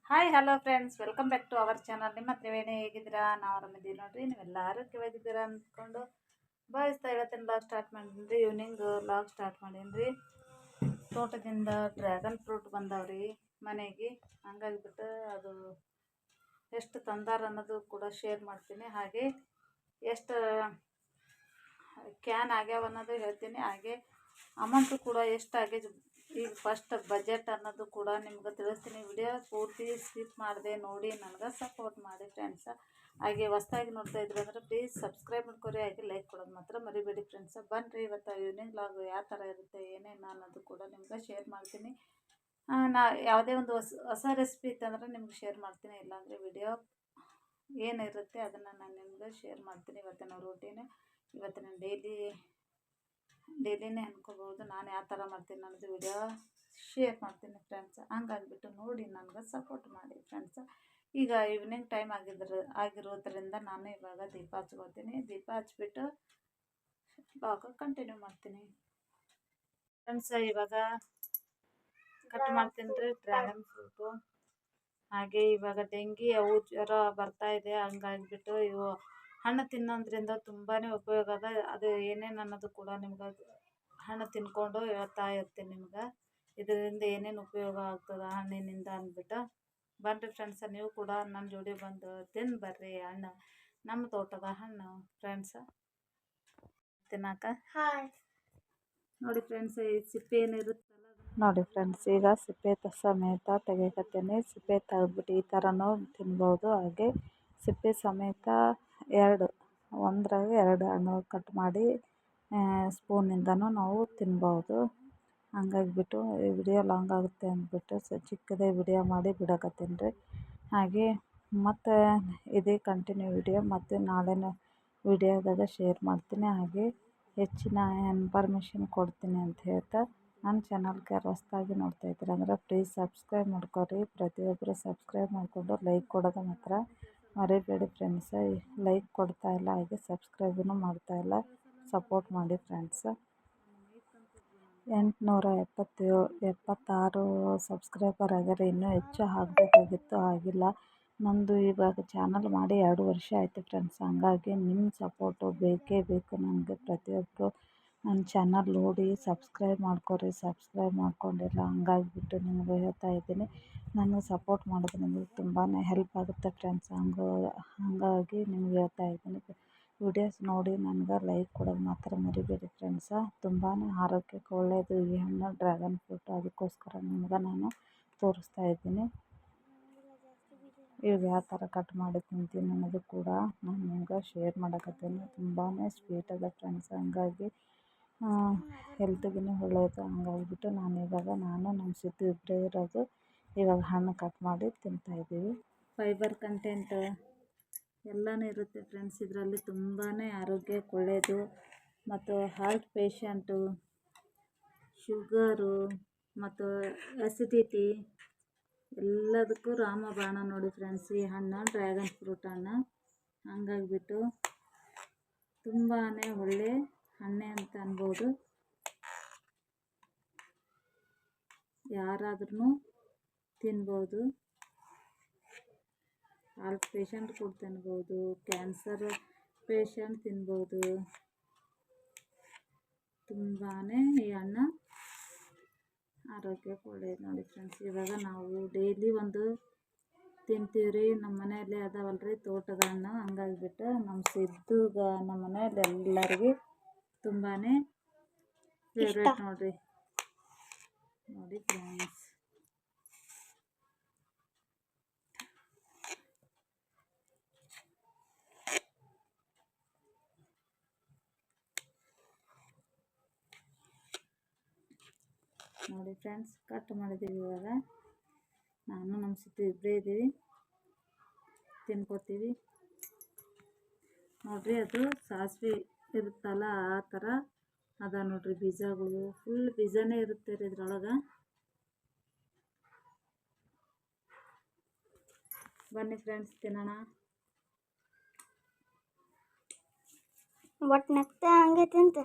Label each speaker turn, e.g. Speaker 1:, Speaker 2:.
Speaker 1: Hi hello friends, welcome back to our channel. ನಿಮ್ಮ ತ್ರಿವೇಣಿ ಹೇಗಿದ್ದೀರಾ? ನಾವು ಆರಾಮಿದ್ದೀವಿ ನೋಡ್ರಿ. ನೀವೆಲ್ಲ ಆರೋಗ್ಯವಾಗಿದ್ದೀರಾ ಅಂದ್ಕೊಂಡು ಭಾವಿಸ್ತಾ ಇವತ್ತಿನ ಲಾಗ್ ಸ್ಟಾರ್ಟ್ ಮಾಡಿದ್ರಿ. ಈವ್ನಿಂಗ್ ಲಾಗ್ ಸ್ಟಾರ್ಟ್ ಮಾಡೀನಿ. ತೋಟದಿಂದ ಡ್ರ್ಯಾಗನ್ ಫ್ರೂಟ್ ಬಂದವ್ರಿ ಮನೆಗೆ. ಹಂಗಾಗಿಬಿಟ್ಟು ಅದು ಎಷ್ಟು ತಂದಾರ ಅನ್ನೋದು ಕೂಡ ಶೇರ್ ಮಾಡ್ತೀನಿ. ಹಾಗೆ ಎಷ್ಟು ಕ್ಯಾನ್ ಆಗ್ಯಾವ ಅನ್ನೋದು ಹೇಳ್ತೀನಿ. ಹಾಗೆ ಅಮೌಂಟು ಕೂಡ ಎಷ್ಟು ಆಗಿದೆ, ಈಗ ಫಸ್ಟ್ ಬಜೆಟ್ ಅನ್ನೋದು ಕೂಡ ನಿಮ್ಗೆ ತಿಳಿಸ್ತೀನಿ. ವಿಡಿಯೋ ಪೂರ್ತಿ ಸ್ಕಿಪ್ ಮಾಡಿದೆ ನೋಡಿ ನನಗೆ ಸಪೋರ್ಟ್ ಮಾಡಿ ಫ್ರೆಂಡ್ಸ. ಹಾಗೆ ಹೊಸ್ದಾಗಿ ನೋಡ್ತಾ ಇದ್ರೆ ಅಂದರೆ ಪ್ಲೀಸ್ ಸಬ್ಸ್ಕ್ರೈಬ್ ಮಾಡ್ಕೊರಿ. ಹಾಗೆ ಲೈಕ್ ಕೊಡೋದು ಮಾತ್ರ ಮರಿಬೇಡಿ ಫ್ರೆಂಡ್ಸ. ಬನ್ನಿರಿ ಇವತ್ತು ಈವ್ನಿಂಗ್ ಲಾಗ್ ಯಾವ ಥರ ಇರುತ್ತೆ, ಏನೇನು ಅನ್ನೋದು ಕೂಡ ನಿಮ್ಗೆ ಶೇರ್ ಮಾಡ್ತೀನಿ. ನಾ ಯಾವುದೇ ಒಂದು ಹೊಸ ರೆಸಿಪಿ ಇತ್ತಂದ್ರೆ ನಿಮ್ಗೆ ಶೇರ್ ಮಾಡ್ತೀನಿ. ಇಲ್ಲಾಂದರೆ ವಿಡಿಯೋ ಏನಿರುತ್ತೆ ಅದನ್ನು ನಾನು ನಿಮ್ಗೆ ಶೇರ್ ಮಾಡ್ತೀನಿ. ಇವತ್ತಿನ ರೂಟೀನ್, ಇವತ್ತಿನ ಡೈಲಿನೇ ಅನ್ಕೋಬೋದು. ನಾನು ಯಾವ ಥರ ಮಾಡ್ತೀನಿ ಅನ್ನೋದು ವಿಡಿಯೋ ಶೇರ್ ಮಾಡ್ತೀನಿ ಫ್ರೆಂಡ್ಸ್. ಹಂಗಾಗಿಬಿಟ್ಟು ನೋಡಿ ನನಗೆ ಸಪೋರ್ಟ್ ಮಾಡಿ ಫ್ರೆಂಡ್ಸ್. ಈಗ ಈವ್ನಿಂಗ್ ಟೈಮ್ ಆಗಿರೋದ್ರಿಂದ ನಾನು ಇವಾಗ ದೀಪ ಹಚ್ಕೋತೀನಿ. ದೀಪ ಹಚ್ಬಿಟ್ಟು ಬ್ಲಾಗ್ ಕಂಟಿನ್ಯೂ ಮಾಡ್ತೀನಿ ಫ್ರೆಂಡ್ಸ್. ಇವಾಗ ಕಟ್ ಮಾಡ್ತೀನಿ ರೀ ಡ್ರ್ಯಾಗನ್ ಫ್ರೂಟು. ಹಾಗೆ ಇವಾಗ ಡೆಂಗಿ ಅವು ಜ್ವರ ಬರ್ತಾ ಇದೆ. ಹಂಗಾಗಿಬಿಟ್ಟು ಇವು ಹಣ್ಣು ತಿನ್ನೋದ್ರಿಂದ ತುಂಬಾ ಉಪಯೋಗ ಅದ. ಅದು ಏನೇನು ಅನ್ನೋದು ಕೂಡ ನಿಮ್ಗೆ ಹಣ್ಣು ತಿನ್ಕೊಂಡು ಹೇಳ್ತಾ ಇರ್ತೀನಿ ನಿಮ್ಗೆ. ಇದರಿಂದ ಏನೇನು ಉಪಯೋಗ ಆಗ್ತದೆ ಹಣ್ಣಿನಿಂದ ಅಂದ್ಬಿಟ್ಟು. ಬನ್ನಿರಿ ಫ್ರೆಂಡ್ಸ, ನೀವು ಕೂಡ ನನ್ನ ಜೋಡಿ ಬಂದು ತಿಂದು ಬರ್ರಿ ಹಣ್ಣು, ನಮ್ಮ ತೋಟದ ಹಣ್ಣು ಫ್ರೆಂಡ್ಸ. ತಿನ್ನಾಕ ನೋಡಿ ಫ್ರೆಂಡ್ಸ್, ಈ ಸಿಪ್ಪೆ ಏನಿರುತ್ತಲ್ಲ ನೋಡಿ ಫ್ರೆಂಡ್ಸ್. ಈಗ ಸಿಪ್ಪೆ ಸಮೇತ ತೆಗಿಕತ್ತೀನಿ. ಸಿಪ್ಪೆ ತೆಗೆದ್ಬಿಟ್ಟು ಈ ಥರನೂ ತಿನ್ಬೋದು. ಹಾಗೆ ಸಿಪ್ಪೆ ಸಮೇತ ಒಂದ್ರಾಗ ಎರಡು ಹಣ್ಣು ಕಟ್ ಮಾಡಿ ಸ್ಪೂನಿಂದನೂ ನಾವು ತಿನ್ಬೋದು. ಹಂಗಾಗಿಬಿಟ್ಟು ಈ ವಿಡಿಯೋ ಲಾಂಗ್ ಆಗುತ್ತೆ ಅಂದ್ಬಿಟ್ಟು ಚಿಕ್ಕದೇ ವಿಡಿಯೋ ಮಾಡಿ ಬಿಡಕತ್ತೀನಿ ರೀ. ಹಾಗೆ ಮತ್ತು ಇದೇ ಕಂಟಿನ್ಯೂ ವಿಡಿಯೋ ಮತ್ತು ನಾಳೆನ ವಿಡಿಯೋದಾಗ ಶೇರ್ ಮಾಡ್ತೀನಿ. ಹಾಗೆ ಹೆಚ್ಚಿನ ಇನ್ಫಾರ್ಮೇಷನ್ ಕೊಡ್ತೀನಿ ಅಂತ ಹೇಳ್ತಾ, ನನ್ನ ಚಾನಲ್ಗೆ ಯಾರು ಹೊಸ್ದಾಗಿ ನೋಡ್ತಾ ಇದ್ದೀರ ಅಂದರೆ ಪ್ಲೀಸ್ ಸಬ್ಸ್ಕ್ರೈಬ್ ಮಾಡ್ಕೊರಿ. ಪ್ರತಿಯೊಬ್ಬರು ಸಬ್ಸ್ಕ್ರೈಬ್ ಮಾಡಿಕೊಂಡು ಲೈಕ್ ಕೊಡೋದು ಮಾತ್ರ ಮರಿಬೇಡಿ ಫ್ರೆಂಡ್ಸ. ಲೈಕ್ ಕೊಡ್ತಾಯಿಲ್ಲ, ಹಾಗೆ ಸಬ್ಸ್ಕ್ರೈಬೂ ಮಾಡ್ತಾಯಿಲ್ಲ. ಸಪೋರ್ಟ್ ಮಾಡಿ ಫ್ರೆಂಡ್ಸ. 876 ಸಬ್ಸ್ಕ್ರೈಬರ್ ಆಗ್ಯಾರ. ಇನ್ನೂ ಹೆಚ್ಚು ಆಗಬೇಕಾಗಿತ್ತು, ಆಗಿಲ್ಲ. ನಂದು ಇವಾಗ ಚಾನಲ್ ಮಾಡಿ 2 ವರ್ಷ ಆಯಿತು ಫ್ರೆಂಡ್ಸ್. ಹಂಗಾಗಿ ನಿಮ್ಮ ಸಪೋರ್ಟು ಬೇಕೇ ಬೇಕು ನನಗೆ. ಪ್ರತಿಯೊಬ್ಬರು ನನ್ನ ಚಾನಲ್ ನೋಡಿ ಸಬ್ಸ್ಕ್ರೈಬ್ ಮಾಡ್ಕೊರಿ. ಸಬ್ಸ್ಕ್ರೈಬ್ ಮಾಡ್ಕೊಂಡಿಲ್ಲ, ಹಂಗಾಗಿಬಿಟ್ಟು ನಿಮಗೆ ಹೇಳ್ತಾ ಇದ್ದೀನಿ. ನನಗೆ ಸಪೋರ್ಟ್ ಮಾಡೋದು ನಿಮಗೆ ತುಂಬಾ ಹೆಲ್ಪ್ ಆಗುತ್ತೆ ಫ್ರೆಂಡ್ಸ್. ಹಾಗಾಗಿ ನಿಮ್ಗೆ ಹೇಳ್ತಾ ಇದ್ದೀನಿ. ವಿಡಿಯೋಸ್ ನೋಡಿ ನನಗೆ ಲೈಕ್ ಕೊಡೋದು ಮಾತ್ರ ಮರಿಬೇಡಿ ಫ್ರೆಂಡ್ಸ. ತುಂಬಾ ಆರೋಗ್ಯಕ್ಕೆ ಒಳ್ಳೆಯದು ಈ ಹಣ್ಣು, ಡ್ರ್ಯಾಗನ್ ಫ್ರೂಟ್. ಅದಕ್ಕೋಸ್ಕರ ನಿಮ್ಗೆ ನಾನು ತೋರಿಸ್ತಾ ಇದ್ದೀನಿ. ಇವಾಗ ಯಾವ ಥರ ಕಟ್ ಮಾಡಿ ತಿಂತೀನಿ ಅನ್ನೋದು ಕೂಡ ನಾನು ನಿಮ್ಗೆ ಶೇರ್ ಮಾಡಕತ್ತೀನಿ. ತುಂಬಾ ಸ್ವೀಟ್ ಅದ ಫ್ರೆಂಡ್ಸ್. ಹಂಗಾಗಿ ಹೆಲ್ತ್ಗೂ ಒಳ್ಳೆಯದು. ಹಂಗಾಗಿಬಿಟ್ಟು ನಮ್ಮ ಸಿದ್ದು ಇಬ್ಬರೇ ಇರೋದು. ಇವಾಗ ಹಣ್ಣು ಕಟ್ ಮಾಡಿ ತಿಂತಾಯಿದ್ದೀವಿ. ಫೈಬರ್ ಕಂಟೆಂಟ್ ಎಲ್ಲನೂ ಇರುತ್ತೆ ಫ್ರೆಂಡ್ಸ್ ಇದರಲ್ಲಿ. ತುಂಬಾ ಆರೋಗ್ಯಕ್ಕೆ ಒಳ್ಳೆಯದು. ಮತ್ತು ಹಾರ್ಟ್ ಪೇಷಂಟು, ಶುಗರು ಮತ್ತು ಅಸಿಡಿಟಿ ಎಲ್ಲದಕ್ಕೂ ರಾಮಬಾಣ ನೋಡಿ ಫ್ರೆಂಡ್ಸ್ ಈ ಹಣ್ಣು, ಡ್ರ್ಯಾಗನ್ ಫ್ರೂಟ್ ಹಣ್ಣು. ಹಂಗಾಗಿಬಿಟ್ಟು ತುಂಬಾ ಒಳ್ಳೆ ಹಣ್ಣೆ ಅಂತ ಅನ್ಬೋದು. ಯಾರಾದ್ರೂ ತಿನ್ಬೋದು. ಹಾರ್ಟ್ ಪೇಷಂಟ್ ಕೂಡ ತಿನ್ಬೋದು, ಕ್ಯಾನ್ಸರ್ ಪೇಷಂಟ್ ತಿನ್ಬೋದು. ತುಂಬಾ ಈ ಹಣ್ಣು ಆರೋಗ್ಯಕ್ಕೆ ಒಳ್ಳೆಯದು ನೋಡಿ ಫ್ರೆಂಡ್ಸ್. ಇವಾಗ ನಾವು ಡೈಲಿ ಒಂದು ತಿಂತೀವಿ ರೀ. ನಮ್ಮ ಮನೆಯಲ್ಲೇ ಅದಾವಲ್ರಿ ತೋಟದ ಹಣ್ಣು. ಹಂಗಾಗಿಬಿಟ್ಟು ನಮ್ಮ ಸಿದ್ದುಗ ನಮ್ಮ ಮನೆಯಲ್ಲಿ ಎಲ್ಲರಿಗೂ ತುಂಬಾ ಫೇವ್ರೇಟ್ ನೋಡಿ ಫ್ರೆಂಡ್ಸ್. ನೋಡಿ ಫ್ರೆಂಡ್ಸ್, ಕಟ್ ಮಾಡಿದ್ದೀವಿ. ಇವಾಗ ನಾನು ನಮ್ಮ ಸಿದ್ದು ಇಬ್ಬರೇ ಇದ್ದೀವಿ, ತಿನ್ಕೋತೀವಿ ನೋಡ್ರಿ. ಅದು ಸಾಸಿವೆ ಇರುತ್ತಲ್ಲ ಆ ಥರ ಅದ ನೋಡ್ರಿ. ಬೀಜಗಳು ಫುಲ್ ಬೀಜನೇ ಇರುತ್ತೆ ರೀ ಇದ್ರೊಳಗೆ. ಬನ್ನಿ ಫ್ರೆಂಡ್ಸ್ ತಿನ್ನೋಣ.
Speaker 2: ಒಟ್ಟು ನೆಕ್ತೆ ಹಂಗೆ ತಿಂತ